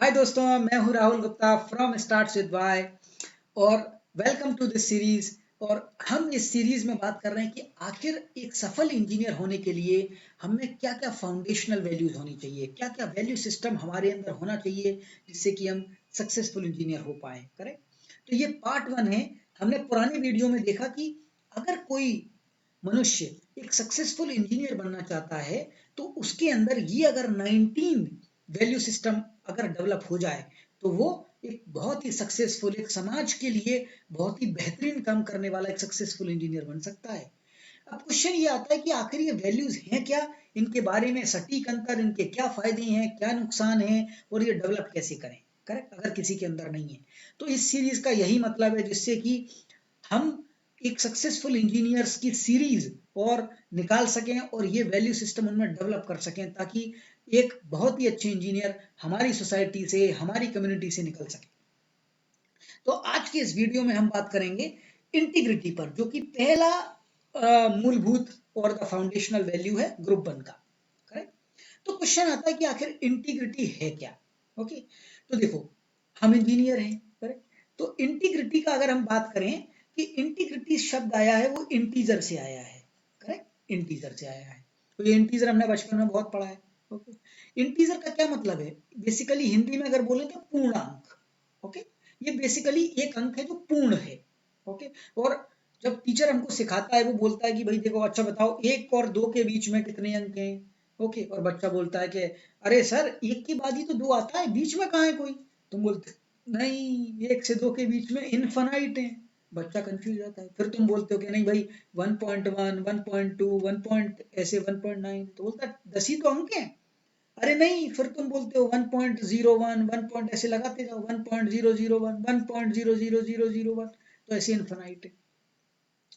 हाय दोस्तों, मैं हूं Rahul Gupta from starts with Y और वेलकम टू दिस सीरीज। और हम इस सीरीज में बात कर रहे हैं कि आखिर एक सफल इंजीनियर होने के लिए हमें क्या क्या फाउंडेशनल वैल्यूज होनी चाहिए, क्या क्या वैल्यू सिस्टम हमारे अंदर होना चाहिए जिससे कि हम सक्सेसफुल इंजीनियर हो पाए। करेक्ट। तो ये पार्ट वन है। हमने पुराने वीडियो में देखा कि अगर कोई मनुष्य एक सक्सेसफुल इंजीनियर बनना चाहता है तो उसके अंदर ये अगर 19 वैल्यू सिस्टम अगर डेवलप हो जाए तो वो एक बहुत ही सक्सेसफुल, एक समाज के लिए बहुत ही बेहतरीन काम करने वाला एक सक्सेसफुल इंजीनियर बन सकता है। अब क्वेश्चन ये आता है कि आखिर ये वैल्यूज हैं क्या, इनके बारे में सटीक अंतर, इनके क्या फायदे हैं, क्या नुकसान है और ये डेवलप कैसे करें। करेक्ट। अगर किसी के अंदर नहीं है तो इस सीरीज का यही मतलब है जिससे कि हम एक सक्सेसफुल इंजीनियर्स की सीरीज और निकाल सकें और ये वैल्यू सिस्टम उनमें डेवलप कर सकें ताकि एक बहुत ही अच्छे इंजीनियर हमारी सोसाइटी से, हमारी कम्युनिटी से निकल सके। तो आज के इस वीडियो में हम बात करेंगे इंटीग्रिटी पर, जो कि पहला मूलभूत और द फाउंडेशनल वैल्यू है ग्रुप वन का। करेक्ट। तो क्वेश्चन आता है कि आखिर इंटीग्रिटी है क्या। ओके। तो देखो, हम इंजीनियर हैं। करेक्ट। तो इंटीग्रिटी का अगर हम बात करें कि इंटीग्रिटी शब्द आया है वो इंटीजर से आया है। करेक्ट। इंटीजर से आया है। तो ये इंटीजर हमने बचपन में बहुत पढ़ा है। ओके। इंटीजर का क्या मतलब है? बेसिकली हिंदी में अगर बोले तो पूर्णांक। ओके। ये बेसिकली एक अंक है जो पूर्ण है। ओके। और जब टीचर हमको सिखाता है वो बोलता है कि भाई देखो, अच्छा बताओ एक और दो के बीच में कितने अंक हैं। ओके। और बच्चा बोलता है कि अरे सर, एक के बाद ही तो दो आता है, बीच में कहाँ है कोई। तुम बोलते नहीं, एक से दो के बीच में इनफाइनाइट है। बच्चा कंफ्यूज जाता है। फिर तुम बोलते हो कि नहीं भाई 1.1 1.2 1 पॉइंट ऐसे 1.9, तो बोलता है 10 ही तो अंक है। अरे नहीं, फिर तुम बोलते हो 1.01 1 पॉइंट ऐसे लगाते जाओ, 1.001 1.00001, तो ऐसे इनफाइनाइट है।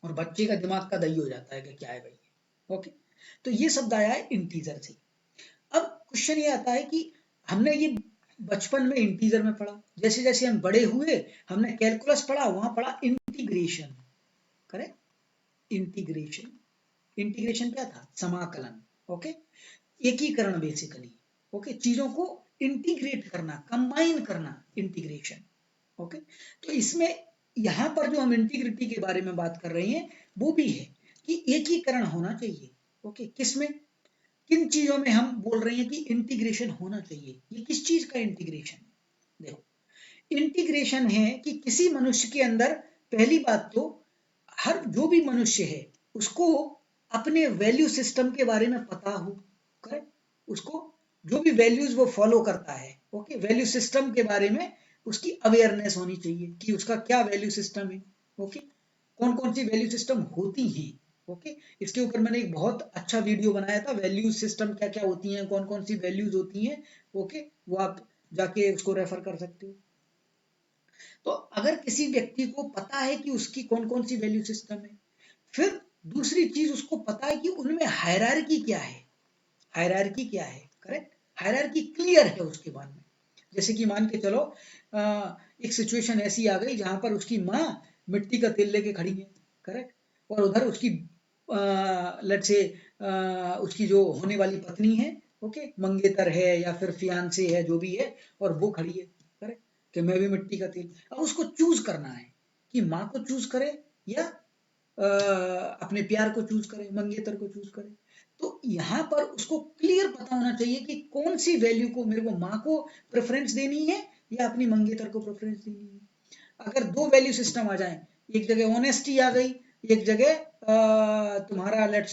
और बच्चे का दिमाग का दही हो जाता है कि क्या है भाई। ओके। तो ये शब्द आया है इंटीजर से। अब क्वेश्चन ये आता है कि हमने ये बचपन में इंटीजर में पढ़ा, जैसे जैसे हम बड़े हुए हमने कैलकुलस पढ़ा, वहां पढ़ा इंटीग्रेशन। करेक्ट। इंटीग्रेशन। इंटीग्रेशन क्या था? समाकलन। ओके। एकीकरण बेसिकली। ओके। चीजों को इंटीग्रेट करना, कंबाइन करना, इंटीग्रेशन। ओके। तो इसमें यहां पर जो हम इंटीग्रिटी के बारे में बात कर रहे हैं वो भी है कि एकीकरण होना चाहिए। ओके। किसमें, किन चीजों में हम बोल रहे हैं कि इंटीग्रेशन होना चाहिए? ये किस चीज का इंटीग्रेशन है? देखो, इंटीग्रेशन है कि किसी मनुष्य के अंदर, पहली बात तो हर जो भी मनुष्य है उसको अपने वैल्यू सिस्टम के बारे में पता हो। करेक्ट। उसको जो भी वैल्यूज वो फॉलो करता है, ओके, वैल्यू सिस्टम के बारे में उसकी अवेयरनेस होनी चाहिए कि उसका क्या वैल्यू सिस्टम है। ओके। कौन कौन सी वैल्यू सिस्टम होती हैं। ओके। इसके ऊपर मैंने एक बहुत अच्छा वीडियो बनाया था, वैल्यू सिस्टम क्या क्या होती हैं, कौन कौन सी वैल्यूज होती हैं। ओके। वो आप जाके उसको रेफर कर सकते हो। तो अगर किसी व्यक्ति को पता है कि उसकी कौन कौन सी वैल्यू सिस्टम है, फिर दूसरी चीज उसको पता है कि उनमें हायरार्की क्या है। हायरार्की क्या है। करेक्ट। हायरार्की क्लियर है उसके बाद में। जैसे कि मान के चलो, एक सिचुएशन ऐसी आ गई जहां पर उसकी माँ मिट्टी का तेल लेके खड़ी है। करेक्ट। और उधर उसकी लेट से उसकी जो होने वाली पत्नी है, ओके, मंगेतर है या फिर फियांसे है, जो भी है, और वो खड़ी है। करेक्ट। कि मैं भी मिट्टी का तेल। अब उसको चूज करना है कि माँ को चूज करे या अपने प्यार को चूज करे, मंगेतर को चूज करे। तो यहाँ पर उसको क्लियर पता होना चाहिए कि कौन सी वैल्यू को मेरे को, माँ को प्रेफरेंस देनी है या अपनी मंगेतर को प्रेफरेंस देनी है। अगर दो वैल्यू सिस्टम आ जाए, एक जगह ऑनेस्टी आ गई, एक जगह तुम्हारा लेट्स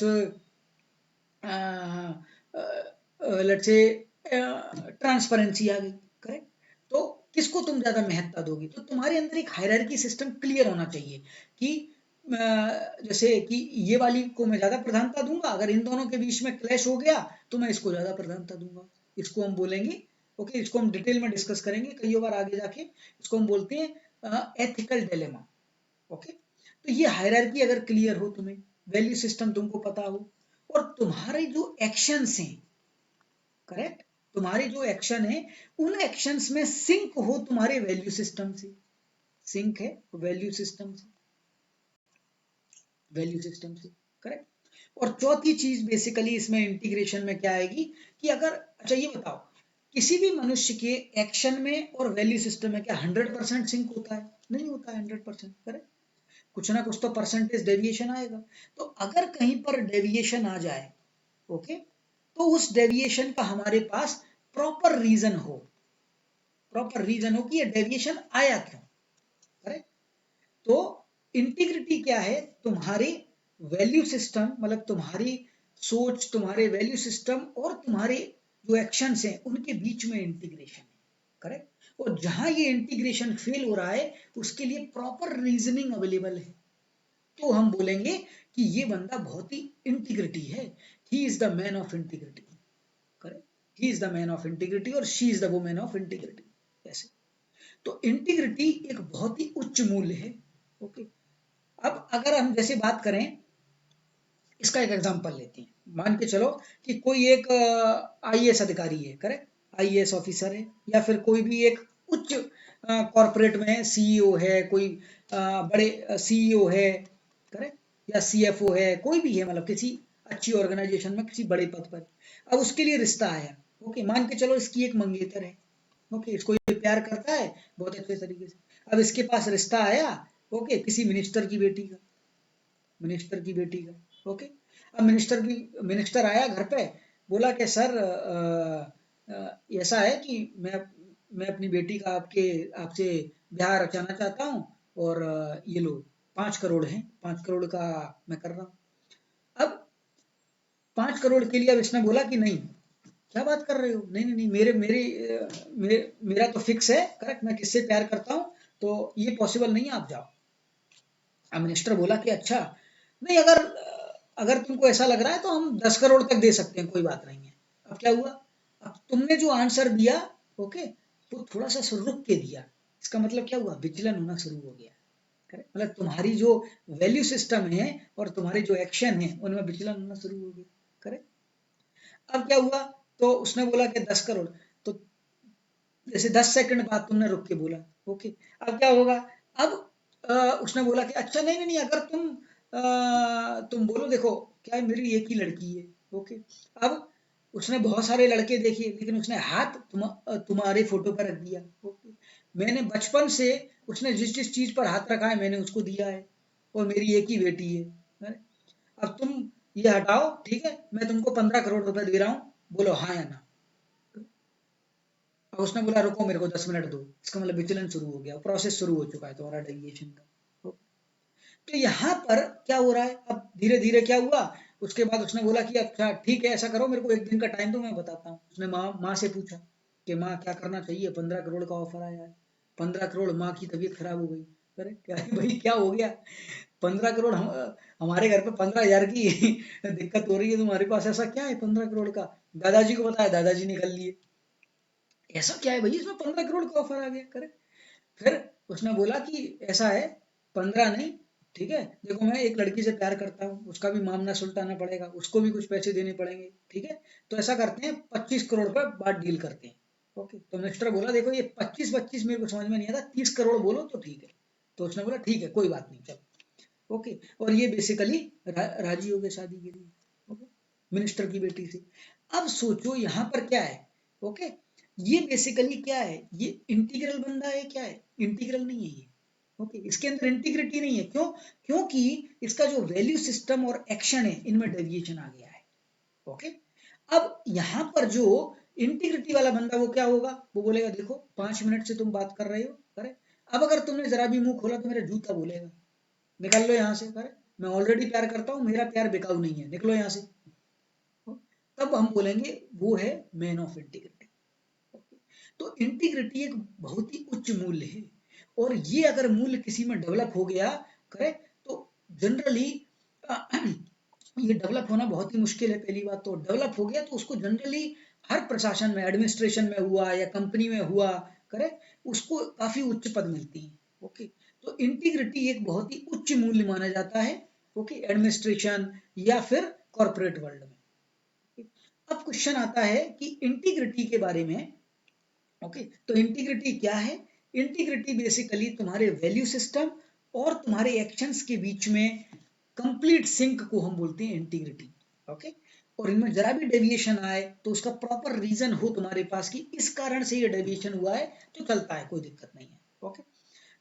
से ट्रांसपेरेंसी आ गई। करेक्ट। तो किसको तुम ज्यादा महत्ता दोगी? तो तुम्हारे अंदर एक हायरार्की सिस्टम क्लियर होना चाहिए कि जैसे कि ये वाली को मैं ज्यादा प्रधानता दूंगा, अगर इन दोनों के बीच में क्लैश हो गया तो मैं इसको ज्यादा प्रधानता दूंगा। इसको हम बोलेंगे, ओके, इसको हम डिटेल में डिस्कस करेंगे कई बार आगे जाके। इसको हम बोलते हैं एथिकल डिलेमा। ओके। तो ये हायरार्की अगर क्लियर हो, तुम्हें वैल्यू सिस्टम तुमको पता हो, और तुम्हारे जो एक्शंस हैं, करेक्ट, तुम्हारे जो एक्शन है उन एक्शंस में सिंक हो तुम्हारे वैल्यू सिस्टम से। सिंक है वैल्यू सिस्टम से, वैल्यू सिस्टम से। करेक्ट। और चौथी चीज बेसिकली इसमें इंटीग्रेशन में क्या आएगी कि अगर, अच्छा ये बताओ, किसी भी मनुष्य के एक्शन में और वैल्यू सिस्टम में क्या 100% सिंक होता है? नहीं होता है 100%, करेक्ट? कुछ ना कुछ तो परसेंटेज डेविएशन आएगा। तो अगर कहीं पर डेविएशन आ जाए, ओके, तो उस डेविएशन का हमारे पास प्रॉपर रीजन हो, कि ये डेविएशन आया क्यों, करेक्ट? तो इंटीग्रिटी क्या है? तुम्हारी वैल्यू सिस्टम, मतलब तुम्हारी सोच, तुम्हारे वैल्यू सिस्टम और तुम्हारे जो एक्शंस हैं उनके बीच में इंटीग्रेशन है, करेक्ट? और जहां ये इंटीग्रेशन फेल हो रहा है उसके लिए प्रॉपर रीजनिंग अवेलेबल है, तो हम बोलेंगे कि ये बंदा बहुत ही इंटीग्रिटी है, he is the man of integrity, correct? He is the man of integrity और she is the women of integrity, ऐसे। तो इंटीग्रिटी एक बहुत ही उच्च मूल्य है, ओके। अब अगर हम जैसे बात करें, इसका एक एग्जांपल लेते हैं, मान के चलो कि कोई एक आईएएस अधिकारी है, करेक्ट? आईएएस ऑफिसर है, या फिर कोई भी एक उच्च कॉर्पोरेट में सीईओ है, कोई बड़े सीईओ है, करेक्ट? या सीएफओ है, कोई भी है, मतलब किसी अच्छी ऑर्गेनाइजेशन में किसी बड़े पद पर। अब उसके लिए रिश्ता आया, ओके, मान के चलो इसकी एक मंगेतर है, ओके, इसको ये प्यार करता है बहुत अच्छे तरीके से। अब इसके पास रिश्ता आया, ओके, किसी मिनिस्टर की बेटी का, ओके। अब मिनिस्टर आया घर पे, बोला कि सर ऐसा है कि मैं अपनी बेटी का आपसे ब्याह रचाना चाहता हूँ, और ये लो 5 करोड़ है, 5 करोड़ का मैं कर रहा हूँ। अब 5 करोड़ के लिए अब इसने बोला कि नहीं, क्या बात कर रहे हो, नहीं नहीं नहीं, मेरा तो फिक्स है, करेक्ट, मैं किससे प्यार करता हूँ, तो ये पॉसिबल नहीं है, आप जाओ। अब मिनिस्टर बोला कि अच्छा, नहीं, अगर अगर तुमको ऐसा लग रहा है तो हम 10 करोड़ तक दे सकते हैं, कोई बात नहीं है। अब क्या हुआ? अब तुमने जो आंसर दिया, ओके, वो थोड़ा सा रुक के दिया, इसका मतलब क्या हुआ? विचलन होना शुरू हो गया, करेक्ट? मतलब तुम्हारी जो वैल्यू सिस्टम है और तुम्हारे जो एक्शन है उनमें विचलन होना शुरू हो गया, करेक्ट? अब क्या हुआ? तो उसने बोला कि 10 करोड़, तो जैसे 10 सेकंड बाद तुमने रुक के बोला, ओके, अब क्या होगा? अब उसने बोला कि अच्छा, नहीं नहीं नहीं, अगर तुम बोलो, देखो क्या है, मेरी एक ही लड़की है, ओके। अब उसने बहुत सारे लड़के देखे, लेकिन उसने हाथ तुम्हारे फोटो पर रख दिया, ओके। मैंने बचपन से, उसने जिस जिस चीज पर हाथ रखा है मैंने उसको दिया है, और मेरी एक ही बेटी है। अब तुम ये हटाओ, ठीक है, मैं तुमको 15 करोड़ रुपए दे रहा हूँ, बोलो हाँ या ना। अब उसने बोला रुको, मेरे को 10 मिनट दो, इसका मतलब विचलन शुरू हो गया, प्रोसेस शुरू हो चुका है तुम्हारा डेविएशन का। तो यहाँ पर क्या हो रहा है? अब धीरे धीरे क्या हुआ? उसके बाद उसने बोला कि अच्छा ठीक है, ऐसा करो, मेरे को एक दिन का टाइम दो, मैं बताता हूँ। उसने माँ से पूछा कि माँ क्या करना चाहिए, 15 करोड़ का ऑफर आया है। 15 करोड़, माँ की तबीयत खराब हो गई। अरे क्या है भाई, क्या हो गया? 15 करोड़, हमारे घर पे 15,000 की दिक्कत हो रही है, तुम्हारे पास ऐसा क्या है 15 करोड़ का? दादाजी को बताया, दादाजी निकल लिए, ऐसा क्या है भाई इसमें 15 करोड़ का ऑफर आ गया, करेक्ट? फिर उसने बोला कि ऐसा है, 15 नहीं, ठीक है, देखो मैं एक लड़की से प्यार करता हूँ, उसका भी मामला सुलटाना पड़ेगा, उसको भी कुछ पैसे देने पड़ेंगे, ठीक है, तो ऐसा करते हैं 25 करोड़ पर बात डील करते हैं, ओके। तो मिनिस्टर बोला देखो ये 25-25 मेरे को समझ में नहीं आता, 30 करोड़ बोलो तो ठीक है। तो उसने बोला ठीक है, कोई बात नहीं, चलो, ओके। और ये बेसिकली राजी हो गए शादी के लिए, ओके, मिनिस्टर की बेटी से। अब सोचो यहाँ पर क्या है, ओके, ये बेसिकली क्या है, ये इंटीग्रल बंदा है, क्या है? इंटीग्रल नहीं है ये, ओके, इसके अंदर इंटीग्रिटी नहीं है, क्यों? क्योंकि इसका जो वैल्यू सिस्टम और एक्शन है इनमें डेविएशन आ गया है, ओके। अब यहाँ पर जो इंटीग्रिटी वाला बंदा, वो क्या होगा? वो बोलेगा देखो 5 मिनट से तुम बात कर रहे हो, करे, अब अगर तुमने जरा भी मुंह खोला तो मेरा जूता बोलेगा, निकल लो यहाँ से, करे, मैं ऑलरेडी प्यार करता हूँ, मेरा प्यार बिकाऊ नहीं है, निकलो यहाँ से। तब हम बोलेंगे वो है मैन ऑफ इंटीग्रिटी। तो इंटीग्रिटी एक बहुत ही उच्च मूल्य है, और ये अगर मूल्य किसी में डेवलप हो गया, करेक्ट, तो जनरली ये डेवलप होना बहुत ही मुश्किल है। पहली बात तो डेवलप हो गया तो उसको जनरली हर प्रशासन में, एडमिनिस्ट्रेशन में हुआ या कंपनी में हुआ, करेक्ट, उसको काफी उच्च पद मिलती है, ओके। तो इंटीग्रिटी एक बहुत ही उच्च मूल्य माना जाता है, ओके, एडमिनिस्ट्रेशन या फिर कॉर्पोरेट वर्ल्ड में। अब क्वेश्चन आता है कि इंटीग्रिटी के बारे में, ओके, तो इंटीग्रिटी क्या है? इंटीग्रिटी बेसिकली तुम्हारे वैल्यू सिस्टम और तुम्हारे एक्शंस के बीच में कंप्लीट सिंक को हम बोलते हैं इंटीग्रिटी, ओके। और इनमें जरा भी डेविएशन आए तो उसका प्रॉपर रीजन हो तुम्हारे पास कि इस कारण से ये डेविएशन हुआ है, तो चलता है, कोई दिक्कत नहीं है। ओके,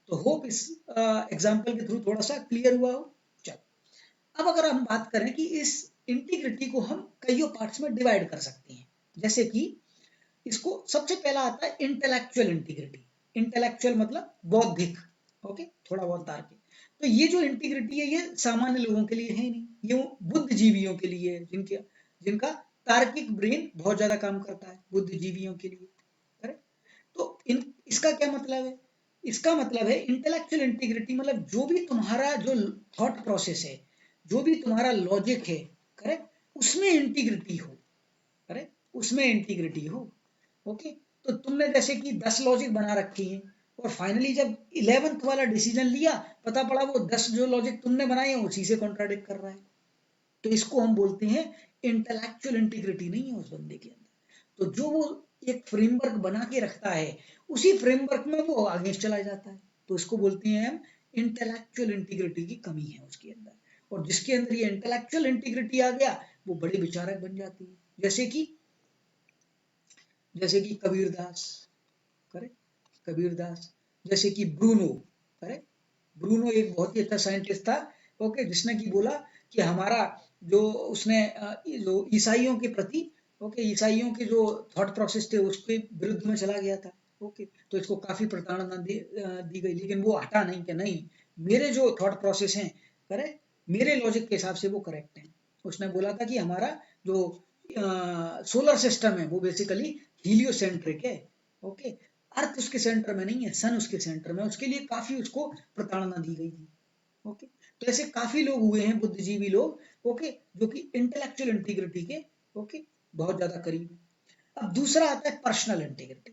तो होप इस एग्जांपल के थ्रू थोड़ा सा क्लियर हुआ हो। चलो, अब अगर हम बात करें कि इस इंटीग्रिटी को हम कईयों पार्ट्स में डिवाइड कर सकते हैं, जैसे कि इसको सबसे पहला आता है इंटेलेक्चुअल इंटीग्रिटी। इंटेलेक्चुअल मतलब बौद्धिक, ओके, थोड़ा बहुत तार्किक। तो ये जो इंटीग्रिटी है ये सामान्य लोगों के लिए है नहीं, ये बुद्धिजीवियों के लिए है, जिनका तार्किक ब्रेन बहुत ज्यादा काम करता है, बुद्धिजीवियों के लिए। करेक्ट? तो इसका क्या मतलब है? इसका मतलब है इंटेलेक्चुअल इंटीग्रिटी मतलब जो भी तुम्हारा जो थॉट प्रोसेस है, जो भी तुम्हारा लॉजिक है, करेक्ट, उसमें इंटीग्रिटी हो। करेक्ट, उसमें इंटीग्रिटी हो। ओके, तो तुमने जैसे कि 10 लॉजिक बना रखी हैं और फाइनली जब 11th वाला डिसीजन लिया, पता पड़ा वो 10 जो लॉजिक तुमने बनाए हैं उसी से कॉन्ट्राडिक्ट कर रहा है, तो इसको हम बोलते हैं इंटेलेक्चुअल इंटीग्रिटी नहीं है उस बंदे के अंदर। तो जो वो एक फ्रेमवर्क बना के रखता है, उसी फ्रेमवर्क में वो आगे चला जाता है, तो इसको बोलते हैं हम इंटेलेक्चुअल इंटीग्रिटी की कमी है उसके अंदर। और जिसके अंदर ये इंटेलेक्चुअल इंटीग्रिटी आ गया, वो बड़े विचारक बन जाती है, जैसे कि कबीरदास। करेक्ट, कबीरदास। जैसे कि ब्रूनो। करेक्ट, ब्रूनो एक बहुत ही अच्छा साइंटिस्ट था, ओके, जिसने की बोला कि हमारा जो उसने जो ईसाइयों के प्रति, ओके, ईसाइयों के जो थॉट प्रोसेस थे उसके विरुद्ध में चला गया था। ओके, तो इसको काफी प्रताड़ना दी गई, लेकिन वो हटा नहीं कि नहीं, मेरे जो थॉट प्रोसेस हैं, करेक्ट, मेरे लॉजिक के हिसाब से वो करेक्ट है। उसने बोला था कि हमारा जो सोलर सिस्टम है वो बेसिकली हीलियोसेंट्रिक है। ओके, अर्थ उसके सेंटर में नहीं है, सन उसके सेंटर में, उसके लिए काफी उसको प्रताड़ना दी गई थी। ओके, तो ऐसे काफी लोग हुए हैं बुद्धिजीवी लोग, ओके, जो कि इंटेलेक्चुअल इंटीग्रिटी के, ओके, बहुत ज्यादा करीब है। अब दूसरा आता है पर्सनल इंटीग्रिटी।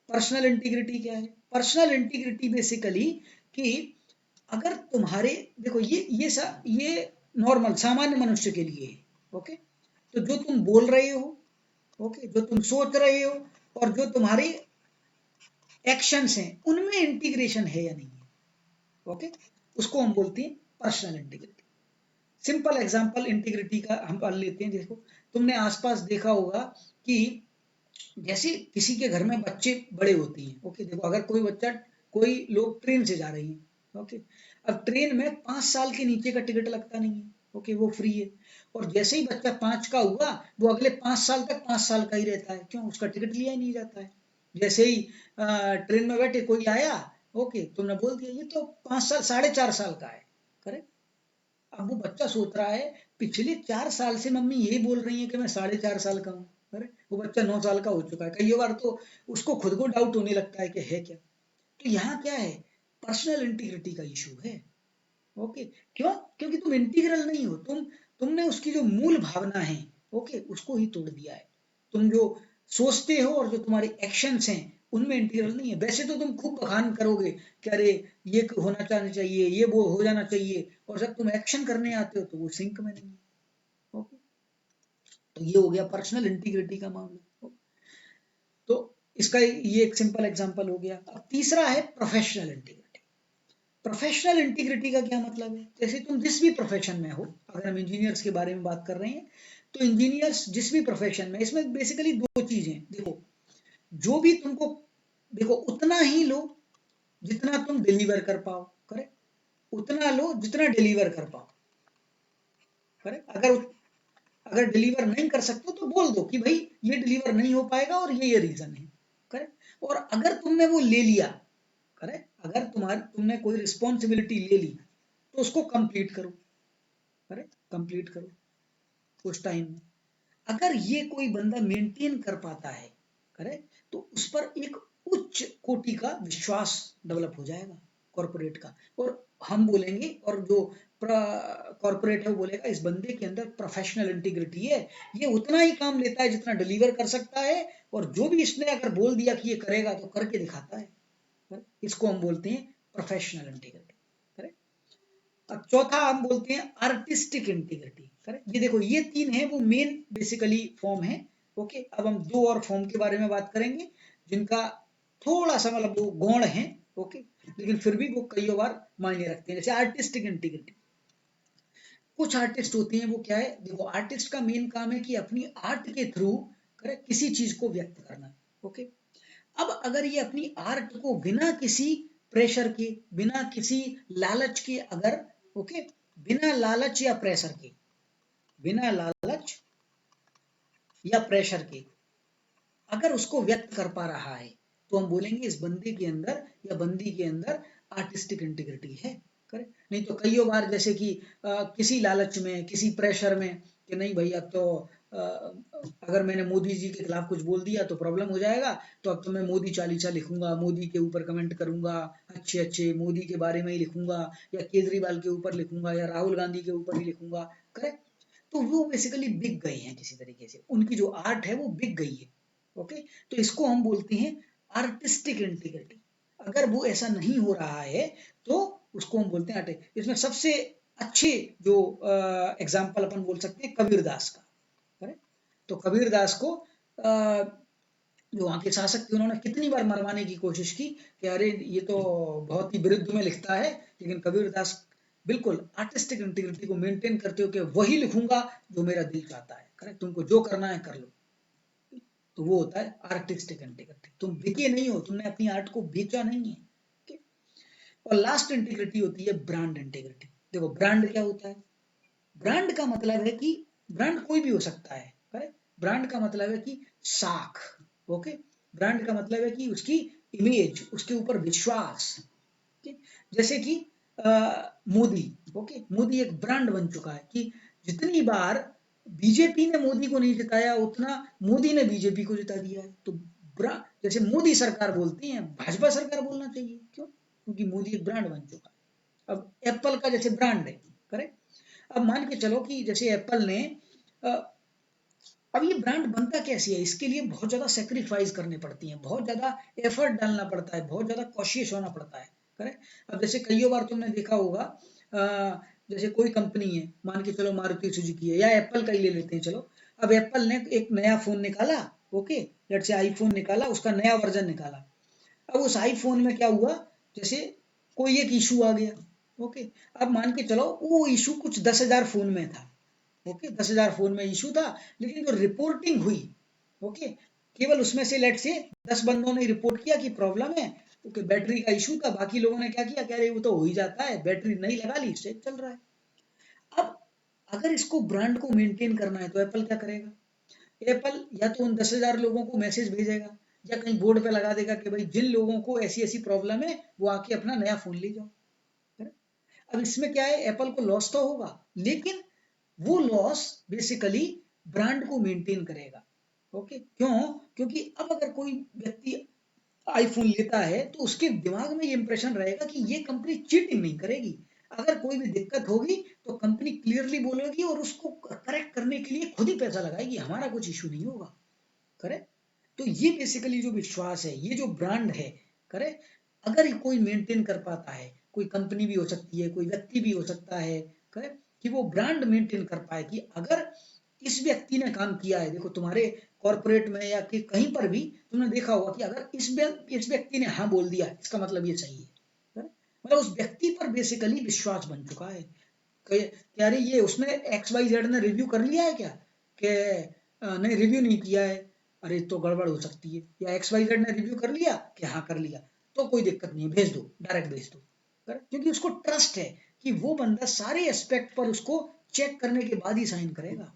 पर्सनल इंटीग्रिटी क्या है? पर्सनल इंटीग्रिटी बेसिकली कि अगर तुम्हारे, देखो ये नॉर्मल सामान्य मनुष्य के लिए है। ओके, तो जो तुम बोल रहे हो, ओके, जो तुम सोच रहे हो और जो तुम्हारे एक्शंस हैं, उनमें इंटीग्रेशन है या नहीं है। ओके, उसको हम बोलते हैं personal integrity. Simple example integrity का हम कर लेते हैं। देखो, तुमने आसपास देखा होगा कि जैसे किसी के घर में बच्चे बड़े होते हैं। ओके, देखो, अगर कोई लोग ट्रेन से जा रही हैं, ओके, अब ट्रेन में 5 साल के नीचे का टिकट लगता नहीं है। ओके, वो फ्री है। और जैसे ही बच्चा 5 का हुआ, वो अगले 5 साल तक 5 साल का ही रहता है। क्यों? उसका टिकट लिया ही नहीं जाता है। जैसे ही ट्रेन में बैठे कोई आया, ओके, तुमने बोल दिया ये तो 5 साल 4.5 साल का है। करेक्ट, अब वो बच्चा सोच रहा है पिछले 4 साल से मम्मी यही बोल रही है कि मैं 4.5 साल का हूँ। अरे, वो बच्चा 9 साल का हो चुका है। कई बार तो उसको खुद को डाउट होने लगता है कि है क्या। तो यहाँ क्या है? पर्सनल इंटीग्रिटी का इशू है। ओके, क्यों? क्योंकि तुम इंटीग्रल नहीं हो, तुमने उसकी जो मूल भावना है, ओके, उसको ही तोड़ दिया है। तुम जो सोचते हो और जो तुम्हारे एक्शंस हैं, उनमें इंटीग्रल नहीं है। वैसे तो तुम खूब बखान करोगे कि अरे ये होना चाहिए, ये वो हो जाना चाहिए, और जब तुम एक्शन करने आते हो तो वो सिंक में नहीं है। ओके, तो ये हो गया पर्सनल इंटीग्रिटी का मामला। तो इसका ये एक सिंपल एग्जांपल हो गया। अब तीसरा है प्रोफेशनल इंटीग्रिटी। प्रोफेशनल इंटीग्रिटी का क्या मतलब है? जैसे तुम जिस भी प्रोफेशन में हो, अगर हम इंजीनियर्स के बारे में बात कर रहे हैं, तो इंजीनियर्स जिस भी प्रोफेशन में, इसमें बेसिकली दो चीजें, देखो, जो भी तुमको, देखो, उतना ही लो जितना तुम डिलीवर कर पाओ। करेक्ट, उतना लो जितना डिलीवर कर पाओ। करेक्ट, अगर डिलीवर नहीं कर सकते तो बोल दो कि भाई ये डिलीवर नहीं हो पाएगा और ये रीजन है। करेक्ट, और अगर तुमने वो ले लिया, करेक्ट, अगर तुमने कोई रिस्पॉन्सिबिलिटी ले ली, तो उसको कंप्लीट करो। करेक्ट, कंप्लीट करो उस टाइम में। अगर ये कोई बंदा मेंटेन कर पाता है, करेक्ट, तो उस पर एक उच्च कोटि का विश्वास डेवलप हो जाएगा कॉर्पोरेट का। और हम बोलेंगे, और जो कॉर्पोरेट है वो बोलेगा इस बंदे के अंदर प्रोफेशनल इंटीग्रिटी है, ये उतना ही काम लेता है जितना डिलीवर कर सकता है, और जो भी इसने अगर बोल दिया कि ये करेगा तो करके दिखाता है। इसको हम बोलते हैं प्रोफेशनल इंटीग्रिटी। अब चौथा हम बोलते हैं आर्टिस्टिक इंटीग्रिटी। करेक्ट, ये देखो, ये तीन है वो मेन बेसिकली फॉर्म है। ओके, अब हम दो और फॉर्म के बारे में बात करेंगे जिनका थोड़ा सा मतलब वो गौण है। ओके, लेकिन फिर भी वो कई बार मायने रखते हैं, जैसे आर्टिस्टिक इंटीग्रिटी। कुछ आर्टिस्ट होते हैं वो क्या है, देखो आर्टिस्ट का मेन काम है कि अपनी आर्ट के थ्रू करेक्ट किसी चीज को व्यक्त करना। ओके, अब अगर ये अपनी आर्ट को बिना किसी प्रेशर के, बिना किसी लालच के, अगर ओके बिना लालच या प्रेशर के, बिना लालच या प्रेशर के अगर उसको व्यक्त कर पा रहा है, तो हम बोलेंगे इस बंदे के अंदर या बंदी के अंदर आर्टिस्टिक इंटीग्रिटी है। करेक्ट, नहीं तो कई बार जैसे कि किसी लालच में, किसी प्रेशर में कि नहीं भाई अब तो अगर मैंने मोदी जी के खिलाफ कुछ बोल दिया तो प्रॉब्लम हो जाएगा, तो अब तो मैं मोदी चालीसा लिखूंगा, मोदी के ऊपर कमेंट करूंगा, अच्छे अच्छे मोदी के बारे में ही लिखूंगा, या केजरीवाल के ऊपर लिखूंगा, या राहुल गांधी के ऊपर ही लिखूंगा। करेक्ट, तो वो बेसिकली बिक गए हैं किसी तरीके से, उनकी जो आर्ट है वो बिक गई है। ओके, तो इसको हम बोलते हैं आर्टिस्टिक इंटीग्रिटी। अगर वो ऐसा नहीं हो रहा है तो उसको हम बोलते हैं आर्टिस्ट। इसमें सबसे अच्छे जो एग्जाम्पल अपन बोल सकते हैं कबीर दास का। करेक्ट, तो कबीर दास को जो वहां के शासक थे उन्होंने कितनी बार मरवाने की कोशिश की कि अरे ये तो बहुत ही विरुद्ध में लिखता है, लेकिन कबीर दास बिल्कुल आर्टिस्टिक इंटीग्रिटी को मेंटेन करते हो कि वही लिखूंगा जो मेरा दिल चाहता है। करेक्ट, तुमको जो करना है कर लो, तो वो होता है आर्टिस्टिक इंटीग्रिटी। तुम बिके नहीं हो, तुमने अपनी आर्ट को बेचा नहीं है। okay? और लास्ट इंटीग्रिटी होती है ब्रांड इंटीग्रिटी। देखो ब्रांड क्या होता है, ब्रांड का मतलब है कि ब्रांड कोई भी हो सकता है। करेक्ट, ब्रांड का मतलब है कि साख। ओके, ब्रांड का मतलब है कि उसकी इमेज, उसके ऊपर विश्वास। जैसे कि मोदी, ओके मोदी एक ब्रांड बन चुका है कि जितनी बार बीजेपी ने मोदी को नहीं जिताया उतना मोदी ने बीजेपी को जिता दिया है। तो जैसे मोदी सरकार बोलती है, भाजपा सरकार बोलना चाहिए, क्यों? क्योंकि मोदी एक ब्रांड बन चुका है। अब एप्पल का जैसे ब्रांड है, करेक्ट, अब मान के चलो कि जैसे एप्पल ने अब ये ब्रांड बनता कैसे है, इसके लिए बहुत ज्यादा सेक्रीफाइस करनी पड़ती है, बहुत ज्यादा एफर्ट डालना पड़ता है, बहुत ज्यादा कॉशियस होना पड़ता है। करेक्ट, अब जैसे कई बार तुमने देखा होगा जैसे कोई कंपनी है, मान के चलो मारुति सुजुकी है, या एप्पल का ही ले लेते हैं चलो। अब एप्पल ने एक नया फोन निकाला, ओके लेट से आईफोन निकाला, उसका नया वर्जन निकाला। अब उस आईफोन में क्या हुआ, जैसे कोई एक इशू आ गया। ओके, अब मान के चलो वो इशू कुछ 10,000 फोन में था। ओके, 10,000 फोन में इशू था, लेकिन जो रिपोर्टिंग हुई, ओके केवल उसमें से लेट से 10 बंदों ने रिपोर्ट किया कि प्रॉब्लम है, ओके बैटरी का इशू था, बाकी लोगों ने क्या किया, कह रहे वो तो हो ही जाता है, बैटरी नहीं लगा ली, स्टेज चल रहा है। अब अगर इसको ब्रांड को मेंटेन करना है तो एप्पल क्या करेगा, एप्पल या तो उन 10,000 लोगों को मैसेज भेजेगा, या कहीं बोर्ड पे लगा देगा कि भाई जिन लोगों को ऐसी ऐसी प्रॉब्लम है वो आके अपना नया फोन ले जाओ। अब इसमें क्या है, एप्पल को लॉस तो होगा, लेकिन वो लॉस बेसिकली ब्रांड को मेंटेन करेगा। ओके, क्यों? क्योंकि अब अगर कोई व्यक्ति आईफोन लेता है तो उसके दिमाग में ये इंप्रेशन रहेगा कि ये कंपनी चीटिंग नहीं करेगी, अगर कोई भी दिक्कत होगी तो कंपनी क्लियरली बोलेगी और उसको करेक्ट करने के लिए खुद ही पैसा लगाएगी, हमारा कुछ इशू नहीं होगा। करेक्ट, तो ये बेसिकली जो विश्वास है, ये जो ब्रांड है, करेक्ट, अगर कोई मेंटेन कर पाता है, कोई कंपनी भी हो सकती है, कोई व्यक्ति भी हो सकता है, करेक्ट, कि वो ब्रांड मेंटेन कर पाए कि अगर इस व्यक्ति ने काम किया है, देखो तुम्हारे कॉर्पोरेट में या कि कहीं पर भी तुमने देखा होगा कि अगर इस व्यक्ति ने हाँ बोल दिया, इसका मतलब ये सही है। मतलब उस व्यक्ति पर बेसिकली विश्वास बन चुका है कि अरे ये उसने एक्स वाई जेड ने रिव्यू कर लिया है क्या, कि नहीं रिव्यू नहीं किया है, अरे तो गड़बड़ हो सकती है, या एक्स वाई जेड ने रिव्यू कर लिया कि हाँ कर लिया, तो कोई दिक्कत नहीं है, भेज दो, डायरेक्ट भेज दो। क्योंकि उसको ट्रस्ट है कि वो बंदा सारे एस्पेक्ट पर उसको चेक करने के बाद ही साइन करेगा।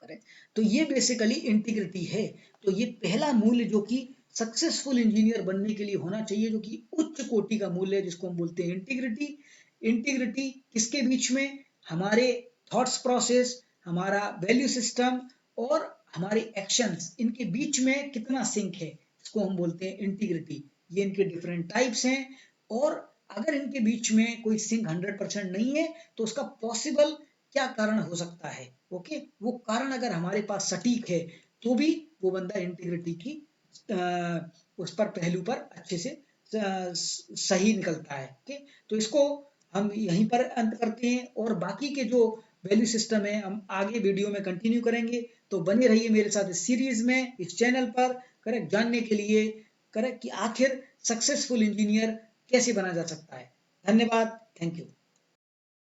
करेक्ट, तो ये बेसिकली इंटीग्रिटी है। तो ये पहला मूल्य जो कि सक्सेसफुल इंजीनियर बनने के लिए होना चाहिए, जो कि उच्च कोटि का मूल्य है, जिसको हम बोलते हैं इंटीग्रिटी। इंटीग्रिटी किसके बीच में, हमारे थॉट्स प्रोसेस, हमारा वैल्यू सिस्टम और हमारे एक्शंस, इनके बीच में कितना सिंक है, इसको हम बोलते हैं इंटीग्रिटी। ये इनके डिफरेंट टाइप्स हैं, और अगर इनके बीच में कोई सिंक 100% नहीं है तो उसका पॉसिबल क्या कारण हो सकता है। ओके, वो कारण अगर हमारे पास सटीक है तो भी वो बंदा इंटीग्रिटी की उस पर पहलू पर अच्छे से सही निकलता है। ओके, तो इसको हम यहीं पर अंत करते हैं, और बाकी के जो वैल्यू सिस्टम है हम आगे वीडियो में कंटिन्यू करेंगे। तो बने रहिए मेरे साथ इस सीरीज में, इस चैनल पर, करेक्ट, जानने के लिए, करेक्ट, कि आखिर सक्सेसफुल इंजीनियर कैसे बना जा सकता है। धन्यवाद, थैंक यू।